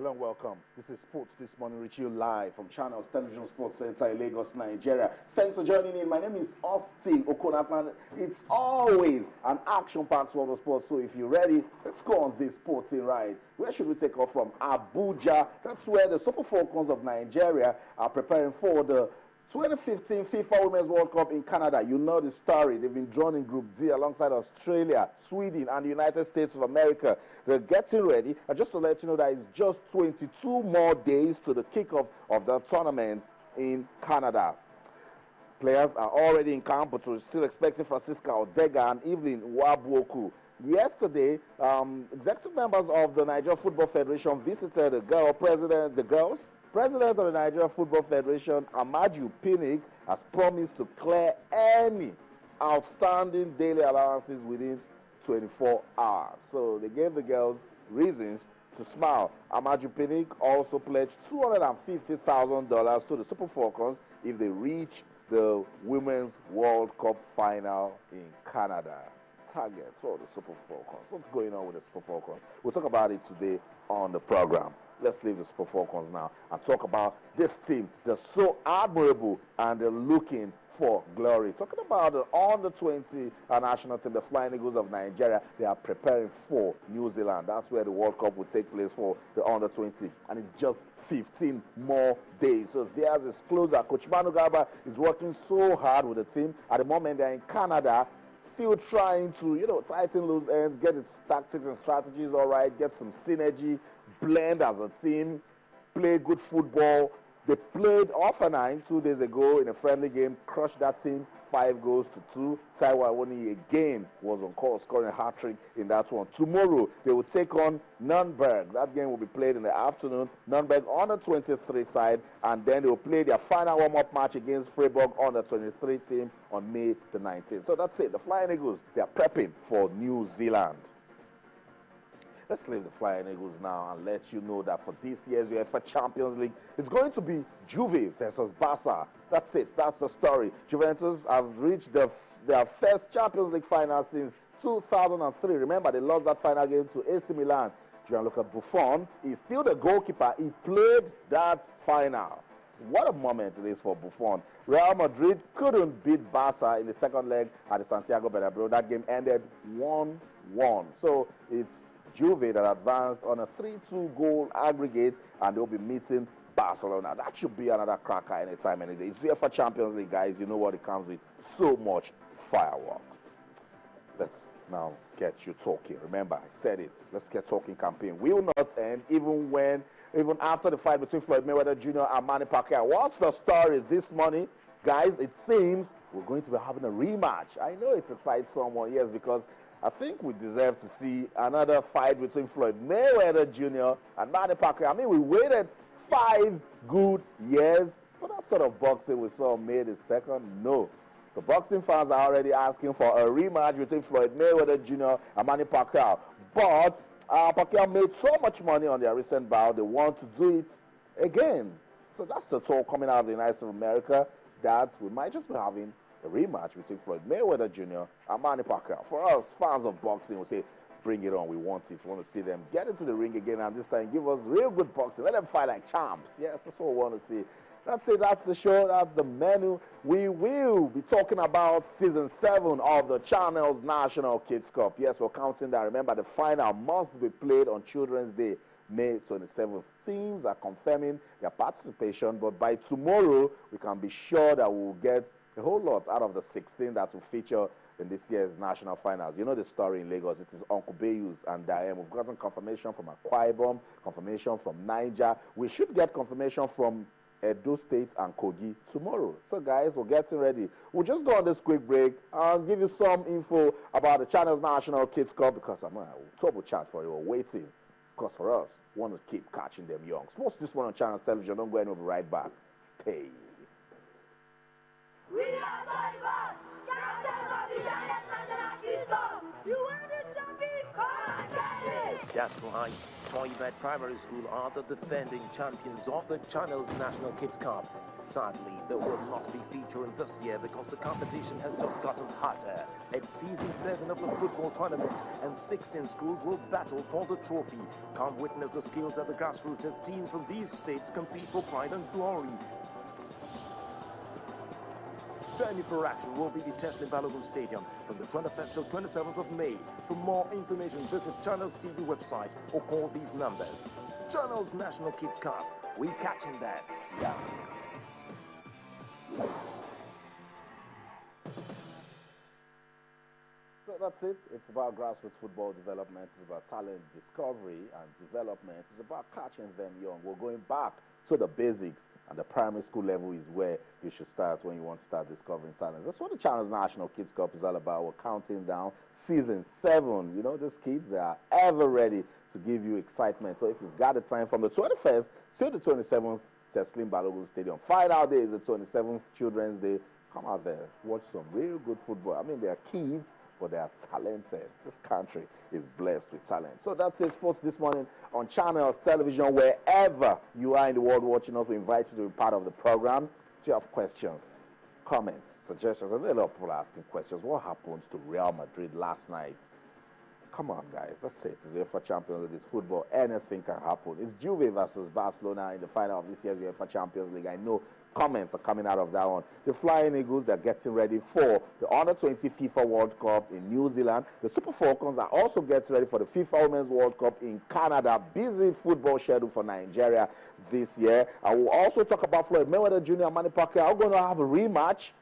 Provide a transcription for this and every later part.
Hello and welcome. This is Sports This Morning, reaching you live from Channels Television Sports Center in Lagos, Nigeria. Thanks for joining in. My name is Austin Okonatman. It's always an action-packed world of sports. So if you're ready, let's go on this sporting ride. Where should we take off from? Abuja. That's where the Super Falcons of Nigeria are preparing for the 2015 FIFA Women's World Cup in Canada. You know the story. They've been drawn in Group D alongside Australia, Sweden, and the United States of America. They're getting ready. And just to let you know that it's just 22 more days to the kickoff of the tournament in Canada. Players are already in camp, but we're still expecting Francisca Odega and Evelyn Wabuoku. Yesterday, executive members of the Nigeria Football Federation visited the President of the Nigeria Football Federation, Amaju Pinnick, has promised to clear any outstanding daily allowances within 24 hours. So they gave the girls reasons to smile. Amaju Pinnick also pledged $250,000 to the Super Falcons if they reach the Women's World Cup final in Canada. Targets for the Super Falcons. What's going on with the Super Falcons? We'll talk about it today on the program. Let's leave the Super Falcons now and talk about this team. They're so admirable and they're looking for glory. Talking about the under-20 national team, the Flying Eagles of Nigeria, they are preparing for New Zealand. That's where the World Cup will take place for the under-20. And it's just 15 more days. So theirs is closer. Coach Manu Garba is working so hard with the team. At the moment, they're in Canada, still trying to, tighten loose ends, get its tactics and strategies all right, get some synergy, blend as a team, play good football. They played Offenheim 2 days ago in a friendly game, crushed that team 5-2. Taiwo Awoniyi again was on course, scoring a hat-trick in that one. Tomorrow, they will take on Nürnberg. That game will be played in the afternoon. Nürnberg on the 23 side, and then they will play their final warm-up match against Freiburg on the 23 team on May the 19th. So that's it. The Flying Eagles, they are prepping for New Zealand. Let's leave the Flying Eagles now and let you know that for this year's UEFA Champions League, it's going to be Juve versus Barca. That's it. That's the story. Juventus have reached their first Champions League final since 2003. Remember, they lost that final game to AC Milan. Gianluca Buffon is still the goalkeeper. He played that final. What a moment it is for Buffon. Real Madrid couldn't beat Barca in the second leg at the Santiago Bernabeu. That game ended 1-1. So it's Juve that advanced on a 3-2 goal aggregate, and they'll be meeting Barcelona. That should be another cracker anytime, any day. It's UEFA Champions League, guys. You know what it comes with. So much fireworks. Let's now get you talking. Remember, I said it. Let's get talking campaign will not end even after the fight between Floyd Mayweather Jr. and Manny Pacquiao. What's the story this morning? Guys, it seems we're going to be having a rematch. I know it excites someone, yes, because I think we deserve to see another fight between Floyd Mayweather Jr. and Manny Pacquiao. I mean, we waited 5 good years for that sort of boxing we saw May the 2nd. No. So boxing fans are already asking for a rematch between Floyd Mayweather Jr. and Manny Pacquiao. But Pacquiao made so much money on their recent bout, they want to do it again. So that's the talk coming out of the United States of America, that we might just be having a rematch between Floyd Mayweather Jr. and Manny Pacquiao. For us, fans of boxing, we say, bring it on. We want it. We want to see them get into the ring again, and this time give us real good boxing. Let them fight like champs. Yes, that's what we want to see. That's it. That's the show. That's the menu. We will be talking about Season 7 of the Channels National Kids Cup. Yes, we're counting that. Remember, the final must be played on Children's Day, May 27th. Teams are confirming their participation, but by tomorrow, we can be sure that we'll get a whole lot out of the 16 that will feature in this year's national finals. You know the story in Lagos. It is Uncle Bayus and Diane. We've gotten confirmation from Akwa Ibom, confirmation from Niger. We should get confirmation from Edo State and Kogi tomorrow. So guys, we're getting ready. We'll just go on this quick break. I'll give you some info about the Channels National Kids Cup, because I'm going to double chat for you. We're waiting. Because for us, we want to keep catching them young. Sports this one on Channels Television. Don't go anywhere. We'll be right back. Stay. We are going back! Champions of the Giants National Kids Cup! You want it, champion? Come and get it! That's right. Toybet Primary School are the defending champions of the Channels National Kids Cup. Sadly, they will not be featuring this year because the competition has just gotten hotter. It's season 7 of the football tournament, and 16 schools will battle for the trophy. Come witness the skills at the grassroots as teams from these states compete for pride and glory. Venue for action will be the Teslim Balogun Stadium from the 25th till 27th of May. For more information, visit Channels TV website or call these numbers. Channels National Kids Cup. We catching that. Yeah. So that's it. It's about grassroots football development. It's about talent discovery and development. It's about catching them young. We're going back to the basics. And the primary school level is where you should start when you want to start discovering talents. That's what the Channels National Kids Cup is all about. We're counting down season 7. You know, these kids, they are ever ready to give you excitement. So if you've got the time from the 21st to the 27th, Teslim Balogun Stadium. Final day is the 27th, Children's Day. Come out there, watch some real good football. I mean, they are kids, but they are talented. This country is blessed with talent. So that's it, sports this morning on Channels Television. Wherever you are in the world watching us, we invite you to be part of the program. If you have questions, comments, suggestions, and a lot of people are asking questions. What happened to Real Madrid last night? Come on, guys. That's it. It's the UEFA Champions League. It's football. Anything can happen. It's Juve versus Barcelona in the final of this year's UEFA Champions League. I know comments are coming out of that one. The Flying Eagles, they're getting ready for the Under-20 FIFA World Cup in New Zealand. The Super Falcons are also getting ready for the FIFA Women's World Cup in Canada. Busy football schedule for Nigeria this year. I will also talk about Floyd Mayweather Jr. and Manny Pacquiao are going to have a rematch.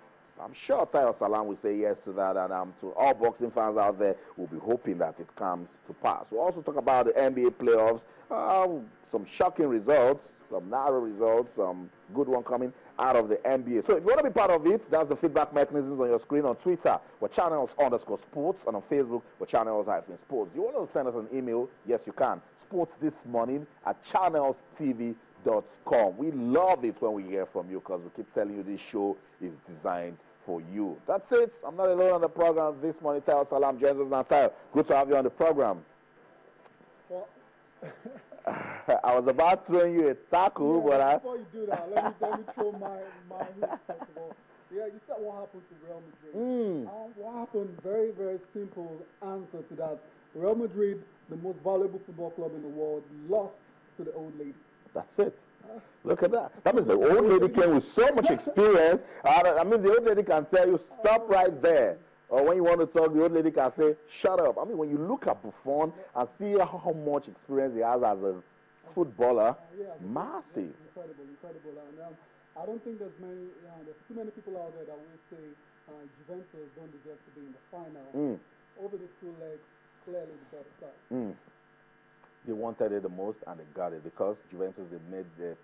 I'm sure Tayo Salam will say yes to that, and to all boxing fans out there, we'll be hoping that it comes to pass. We'll also talk about the NBA playoffs, some shocking results, some narrow results, some good one coming out of the NBA. So if you want to be part of it, that's the feedback mechanisms on your screen. On Twitter, we're Channels_sports, and on Facebook, we're Channels-sports. You want to send us an email? Yes, you can. sportsthismorning@channelstv.com. We love it when we hear from you because we keep telling you this show is designed for you. That's it. I'm not alone on the program this morning. Tayo Salam joins us now. Tayo, good to have you on the program. Well, I was about throwing you a tackle, yeah, but before you do that, let me throw my hoop first of all. Yeah, you said what happened to Real Madrid. What happened? Very, very simple answer to that. Real Madrid, the most valuable football club in the world, lost to the old lady. That's it. Look at that. That means the old lady came with so much experience. I mean, the old lady can tell you, stop right there. Or when you want to talk, the old lady can say, shut up. I mean, when you look at Buffon and see how much experience he has as a footballer, massive. Incredible. And I don't think there's too many people out there that will say Juventus don't deserve to be in the final. Over the 2 legs, clearly the better side. They wanted it the most, and they got it because Juventus, the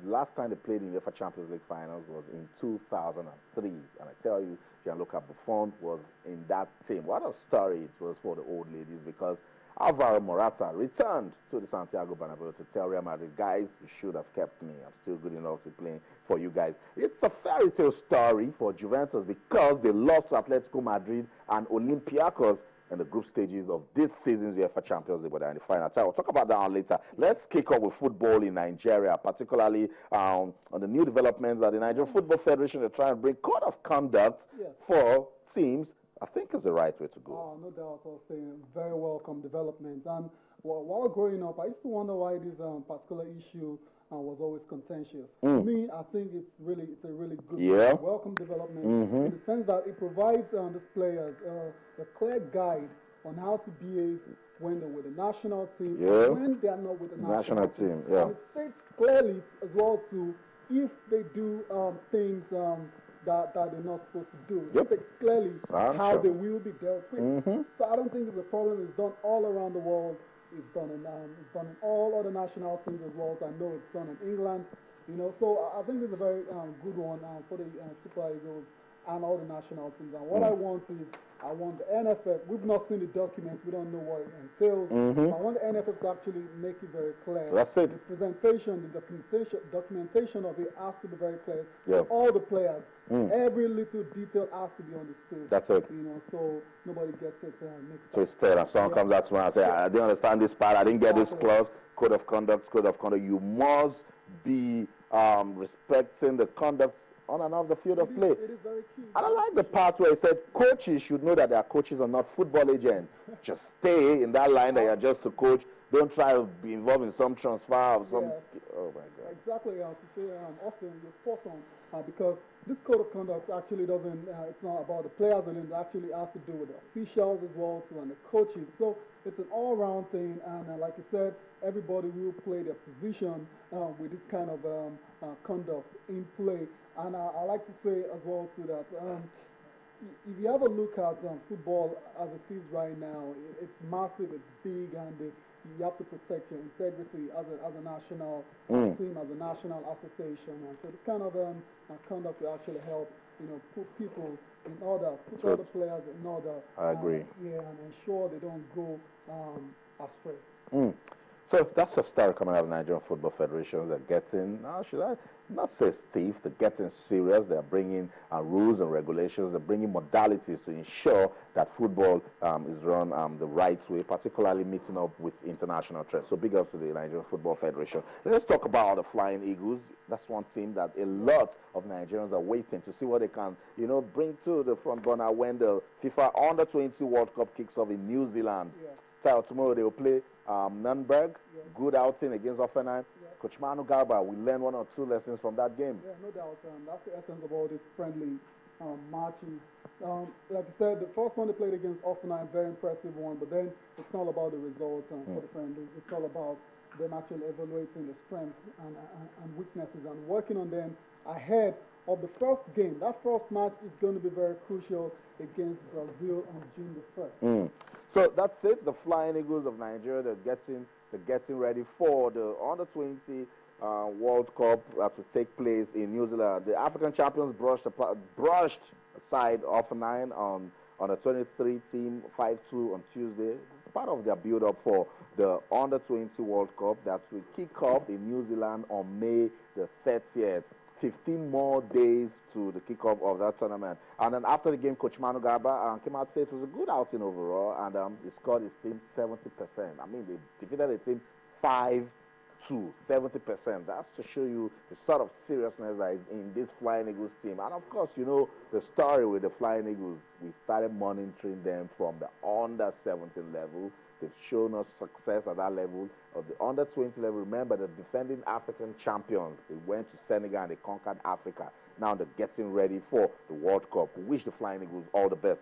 last time they played in the UEFA Champions League finals was in 2003. And I tell you, Gianluca Buffon was in that team. What a story it was for the old ladies, because Alvaro Morata returned to the Santiago Bernabeu to tell Real Madrid, guys, you should have kept me. I'm still good enough to play for you guys. It's a fairy tale story for Juventus because they lost to Atletico Madrid and Olympiacos in the group stages of this season's UEFA Champions League, but they're in the final. We'll talk about that one later. Let's kick off with football in Nigeria, particularly on the new developments that the Nigerian Football Federation are trying to bring code of conduct for teams. I think is the right way to go. Oh, no doubt. I was saying very welcome developments. And while growing up, I used to wonder why this particular issue was always contentious. To me, I think it's a really good, welcome development in the sense that it provides these players a clear guide on how to behave when they're with the national team and when they are not with the national team. And it states clearly as well to if they do things that they're not supposed to do. It states clearly how they will be dealt with. So I don't think it's a problem. It's done all around the world. It's done in all other national teams as well. So I know it's done in England. So I think it's a very good one for the Super Eagles and all the national teams. And what I want is, I want the NFF. We've not seen the documents. We don't know what it entails. I want the NFF to actually make it very clear. That's it. The presentation, the documentation of it has to be very clear to all the players. Every little detail has to be understood. That's it. You know, so nobody gets it mixed Twisted. And someone comes out to me and say, I didn't understand this part. I didn't get this clause. Code of conduct. You must be respecting the conduct on and off the field of play. It is very key. And I like the part where it said coaches should know that their coaches are not football agents. Just stay in that line that you're just a coach. Don't try to be involved in some transfer or some. Yes. Oh my God. Exactly. To say, Austin, you're spot on because this code of conduct actually doesn't. It's not about the players alone. It actually has to do with the officials as well too and the coaches. So it's an all-round thing. And like you said, everybody will play their position with this kind of conduct in play. And I like to say as well too that if you have a look at football as it is right now, it's massive, it's big, and you have to protect your integrity as a national team, as a national association. And so this kind of conduct will actually help, put people in order, put all the players in order. I agree. And ensure they don't go astray. So that's a story coming out of Nigerian Football Federation. They're getting, should I not say stiff, they're getting serious. They're bringing rules and regulations. They're bringing modalities to ensure that football is run the right way, particularly meeting up with international threats. So big ups to the Nigerian Football Federation. Let's talk about the Flying Eagles. That's one team that a lot of Nigerians are waiting to see what they can, bring to the front burner when the FIFA Under-20 World Cup kicks off in New Zealand. Tomorrow they will play Nürnberg, good outing against Hoffenheim. Coach Manu Garba, we learned 1 or 2 lessons from that game. Yeah, no doubt. That's the essence of all these friendly matches. Like you said, the first one they played against Hoffenheim, very impressive one, but then it's not about the results for the friendly. It's all about them actually evaluating the strengths and weaknesses and working on them ahead of the first game. That first match is going to be very crucial against Brazil on June the 1st. So that's it. The Flying Eagles of Nigeria, they're getting ready for the Under-20 World Cup that will take place in New Zealand. The African champions brushed aside Hoffenheim on a 23 team 5-2 on Tuesday. It's part of their build-up for the Under-20 World Cup that will kick off in New Zealand on May the 30th. 15 more days to the kickoff of that tournament. And then after the game, Coach Manu Garba came out and said it was a good outing overall, and he scored his team 70%. I mean, they defeated the team 5-2, 70%. That's to show you the sort of seriousness that is in this Flying Eagles team. And of course, the story with the Flying Eagles, we started monitoring them from the under-17 level. They've shown us success at that level. Of the under-20 level, remember the defending African champions. They went to Senegal and they conquered Africa. Now they're getting ready for the World Cup. We wish the Flying Eagles all the best.